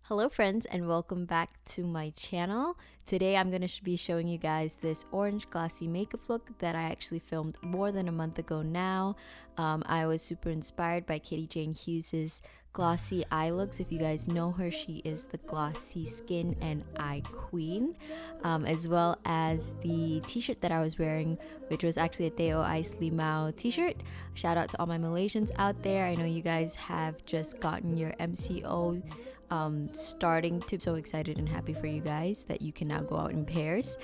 Hello friends and welcome back to my channel. Today I'm going to be showing you guys this orange glossy makeup look that I actually filmed more than a month ago now. I was super inspired by Katie Jane Hughes's glossy eye looks. If you guys know her, she is the glossy skin and eye queen, as well as the t-shirt that I was wearing, which was actually a Teo Ice Limau t-shirt. Shout out to all my Malaysians out there. I know you guys have just gotten your MCO starting to. So excited and happy for you guys that you can now go out in pairs.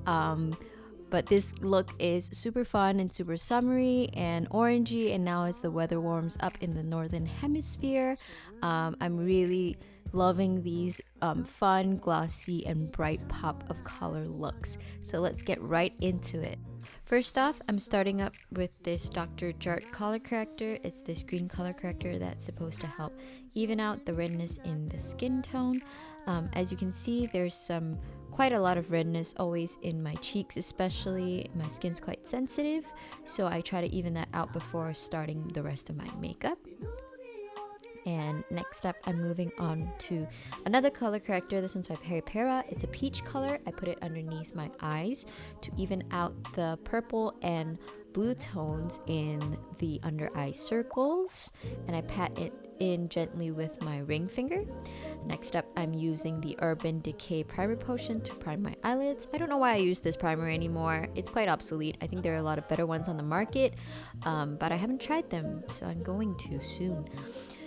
But this look is super fun and super summery and orangey, and now as the weather warms up in the northern hemisphere, I'm really loving these fun, glossy, and bright pop of color looks. So let's get right into it. First off, I'm starting up with this Dr. JART color corrector. It's this green color corrector that's supposed to help even out the redness in the skin tone. As you can see, there's quite a lot of redness always in my cheeks, especially. My skin's quite sensitive, so I try to even that out before starting the rest of my makeup. And next up, I'm moving on to another color corrector. This one's by Peripera. It's a peach color. I put it underneath my eyes to even out the purple and blue tones in the under eye circles. And I pat it in gently with my ring finger. Next up, I'm using the Urban Decay Primer Potion to prime my eyelids. I don't know why I use this primer anymore. It's quite obsolete. I think there are a lot of better ones on the market, but I haven't tried them, so I'm going to soon.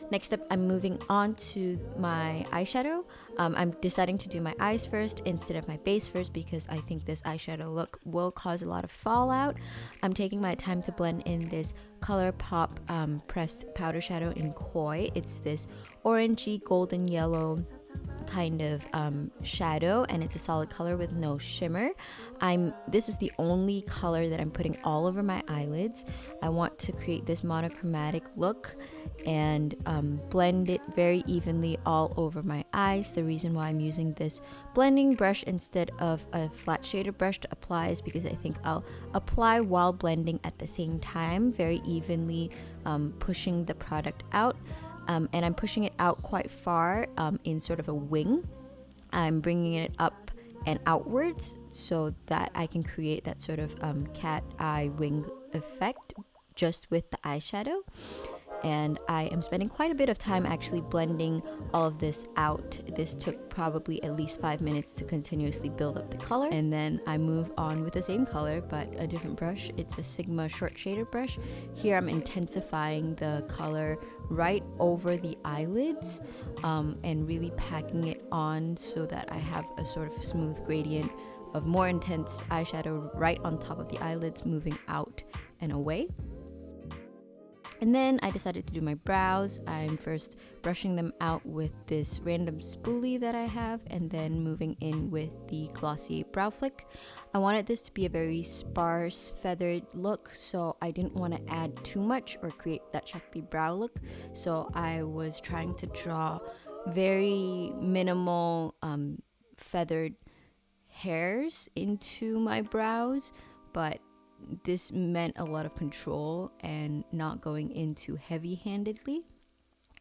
Next up, I'm moving on to my eyeshadow. I'm deciding to do my eyes first instead of my base first because I think this eyeshadow look will cause a lot of fallout. I'm taking my time to blend in this Colourpop pressed powder shadow in Koi. It's this orangey golden yellow kind of shadow, and it's a solid color with no shimmer. This is the only color that I'm putting all over my eyelids. I want to create this monochromatic look and blend it very evenly all over my eyes. The reason why I'm using this blending brush instead of a flat shader brush to apply is because I think I'll apply while blending at the same time, very evenly pushing the product out. And I'm pushing it out quite far in sort of a wing. I'm bringing it up and outwards so that I can create that sort of cat eye wing effect just with the eyeshadow. And I am spending quite a bit of time actually blending all of this out. This took probably at least 5 minutes to continuously build up the color. And then I move on with the same color but a different brush. It's a Sigma short shader brush. Here I'm intensifying the color right over the eyelids and really packing it on so that I have a sort of smooth gradient of more intense eyeshadow right on top of the eyelids, moving out and away. And then I decided to do my brows. I'm first brushing them out with this random spoolie that I have, and then moving in with the Glossier brow flick. I wanted this to be a very sparse feathered look, so I didn't want to add too much or create that choppy brow look. So I was trying to draw very minimal feathered hairs into my brows, but this meant a lot of control and not going in too heavy-handedly,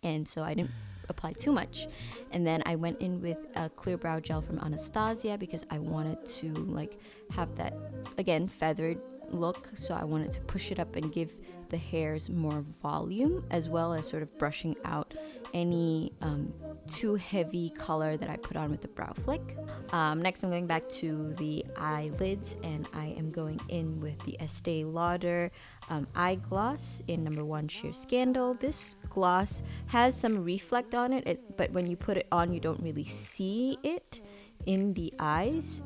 and so I didn't apply too much. And then I went in with a clear brow gel from Anastasia because I wanted to like have that, again, feathered look, so I wanted to push it up and give the hairs more volume, as well as sort of brushing out any too heavy color that I put on with the brow flick. Next, I'm going back to the eyelids, and I am going in with the Estee Lauder eye gloss in number 1 Sheer Scandal. This gloss has some reflect on it, but when you put it on, you don't really see it in the eyes.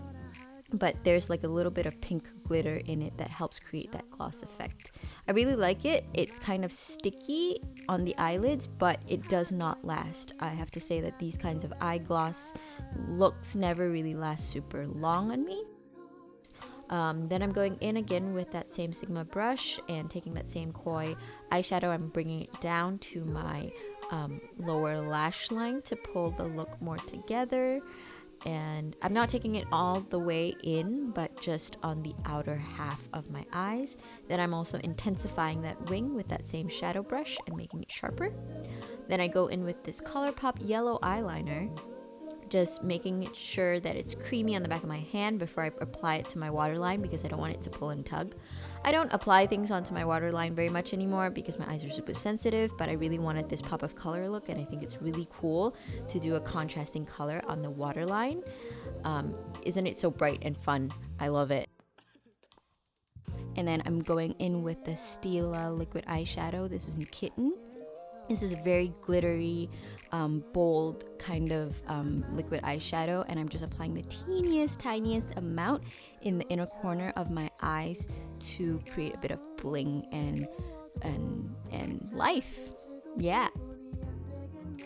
But there's like a little bit of pink glitter in it that helps create that gloss effect. I really like it. It's kind of sticky on the eyelids, but it does not last. I have to say that these kinds of eye gloss looks never really last super long on me. Then I'm going in again with that same Sigma brush and taking that same Koi eyeshadow. I'm bringing it down to my lower lash line to pull the look more together. And I'm not taking it all the way in, but just on the outer half of my eyes. Then I'm also intensifying that wing with that same shadow brush and making it sharper. Then I go in with this Colourpop yellow eyeliner, just making sure that it's creamy on the back of my hand before I apply it to my waterline because I don't want it to pull and tug. I don't apply things onto my waterline very much anymore because my eyes are super sensitive, but I really wanted this pop of color look, and I think it's really cool to do a contrasting color on the waterline. Isn't it so bright and fun? I love it. And then I'm going in with the Stila liquid eyeshadow. This is in Kitten. This is a very glittery, bold kind of liquid eyeshadow, and I'm just applying the tiniest amount in the inner corner of my eyes to create a bit of bling and life. Yeah.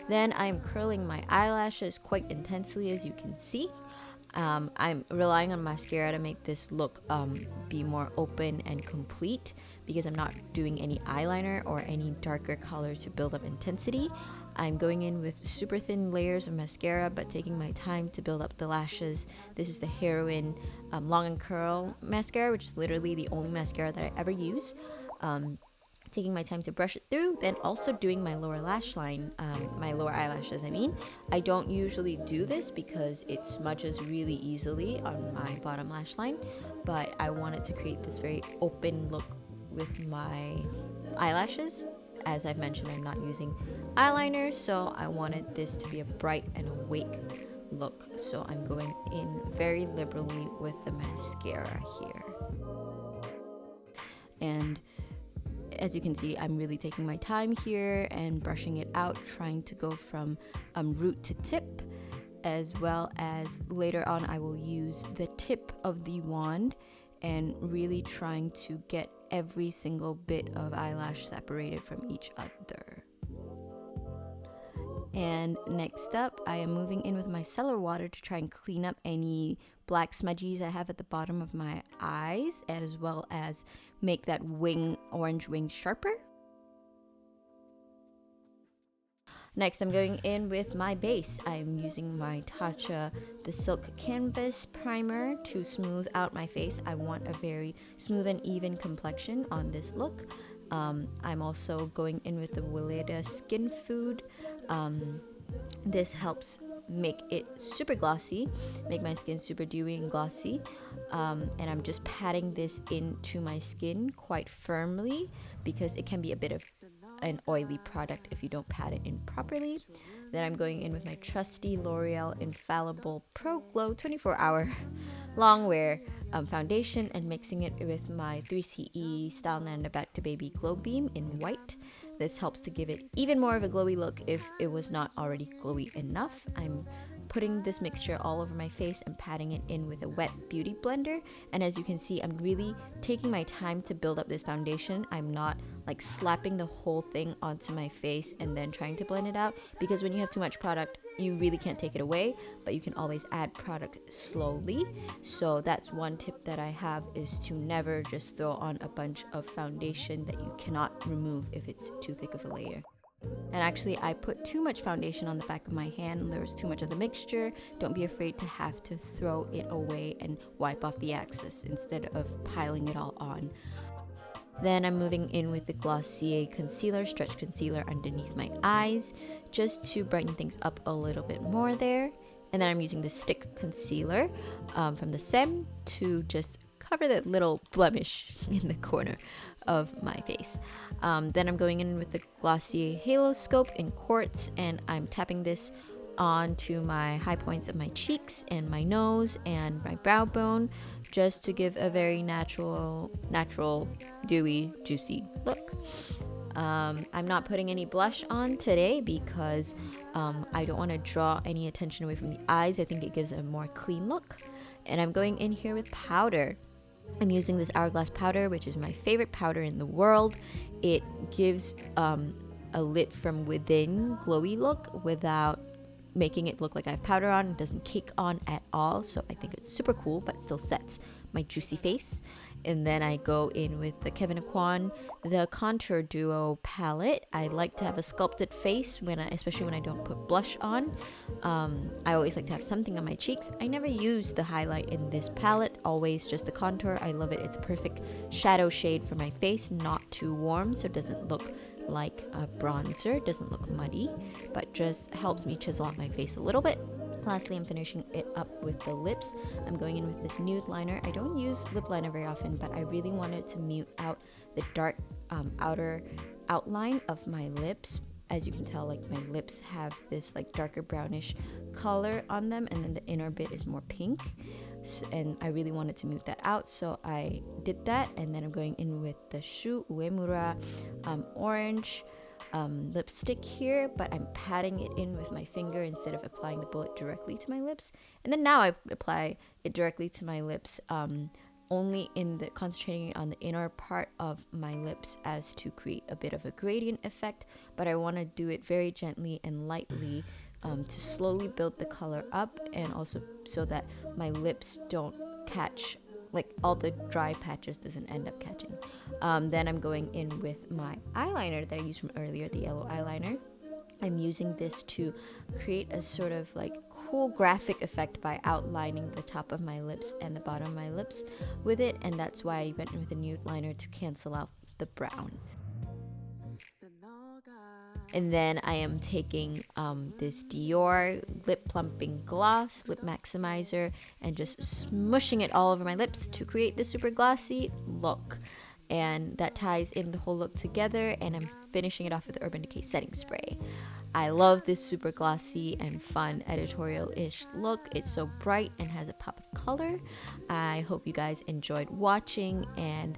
Then I'm curling my eyelashes quite intensely, as you can see. I'm relying on mascara to make this look be more open and complete because I'm not doing any eyeliner or any darker colors to build up intensity. I'm going in with super thin layers of mascara but taking my time to build up the lashes. This is the Heroine Long and Curl mascara, which is literally the only mascara that I ever use. Taking my time to brush it through, then also doing my lower lash line, my lower eyelashes I mean. I don't usually do this because it smudges really easily on my bottom lash line, but I wanted to create this very open look with my eyelashes. As I've mentioned, I'm not using eyeliner, so I wanted this to be a bright and awake look. So I'm going in very liberally with the mascara here. And as you can see, I'm really taking my time here and brushing it out, trying to go from root to tip, as well as later on I will use the tip of the wand and really trying to get every single bit of eyelash separated from each other. And next up, I am moving in with my micellar water to try and clean up any black smudgies I have at the bottom of my eyes, as well as make that orange wing sharper. Next, I'm going in with my base. I'm using my Tatcha the Silk Canvas Primer to smooth out my face. I want a very smooth and even complexion on this look. I'm also going in with the Weleda Skin Food. This helps make it super glossy, make my skin super dewy and glossy. And I'm just patting this into my skin quite firmly because it can be a bit of an oily product if you don't pat it in properly. Then I'm going in with my trusty L'Oreal Infallible Pro Glow 24-hour long wear foundation and mixing it with my 3CE Style Nanda Back to Baby Glow Beam in white. This helps to give it even more of a glowy look if it was not already glowy enough. I'm putting this mixture all over my face and patting it in with a wet beauty blender, and as you can see, I'm really taking my time to build up this foundation. I'm not like slapping the whole thing onto my face and then trying to blend it out, because when you have too much product you really can't take it away, but you can always add product slowly. So that's one tip that I have, is to never just throw on a bunch of foundation that you cannot remove if it's too thick of a layer. And actually, I put too much foundation on the back of my hand. There was too much of the mixture. Don't be afraid to have to throw it away and wipe off the excess instead of piling it all on. Then I'm moving in with the Glossier Concealer, Stretch Concealer underneath my eyes, just to brighten things up a little bit more there. And then I'm using the Stick Concealer from the Saem to just cover that little blemish in the corner of my face. Then I'm going in with the Glossier Haloscope-Quartz, and I'm tapping this onto my high points of my cheeks and my nose and my brow bone, just to give a very natural, dewy, juicy look. I'm not putting any blush on today because I don't want to draw any attention away from the eyes. I think it gives a more clean look. And I'm going in here with powder. I'm using this Hourglass powder, which is my favorite powder in the world. It gives a lit from within glowy look without making it look like I have powder on. It doesn't cake on at all, so I think it's super cool, but still sets my juicy face. And then I go in with the Kevyn Aucoin, the Contour Duo palette. I like to have a sculpted face, especially when I don't put blush on. I always like to have something on my cheeks. I never use the highlight in this palette, always just the contour. I love it. It's a perfect shadow shade for my face, not too warm, so it doesn't look like a bronzer. It doesn't look muddy, but just helps me chisel out my face a little bit. Lastly, I'm finishing it up with the lips. I'm going in with this nude liner. I don't use lip liner very often, but I really wanted to mute out the dark outer outline of my lips. As you can tell, like my lips have this like darker brownish color on them, and then the inner bit is more pink. And I really wanted to mute that out, so I did that. And then I'm going in with the Shu Uemura orange lipstick here, but I'm patting it in with my finger instead of applying the bullet directly to my lips. And then now I apply it directly to my lips, only in the concentrating on the inner part of my lips as to create a bit of a gradient effect, but I want to do it very gently and lightly to slowly build the color up, and also so that my lips don't catch, like all the dry patches doesn't end up catching. Then I'm going in with my eyeliner that I used from earlier, the yellow eyeliner. I'm using this to create a sort of like cool graphic effect by outlining the top of my lips and the bottom of my lips with it, and that's why I went in with a nude liner to cancel out the brown. And then I am taking this DIOR lip plumping gloss, lip maximizer, and just smushing it all over my lips to create this super glossy look. And that ties in the whole look together, and I'm finishing it off with the Urban Decay setting spray. I love this super glossy and fun editorial-ish look. It's so bright and has a pop of color. I hope you guys enjoyed watching, and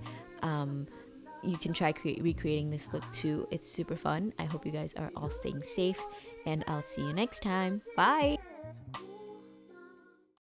you can try recreating this look too. It's super fun. I hope you guys are all staying safe, and I'll see you next time. Bye!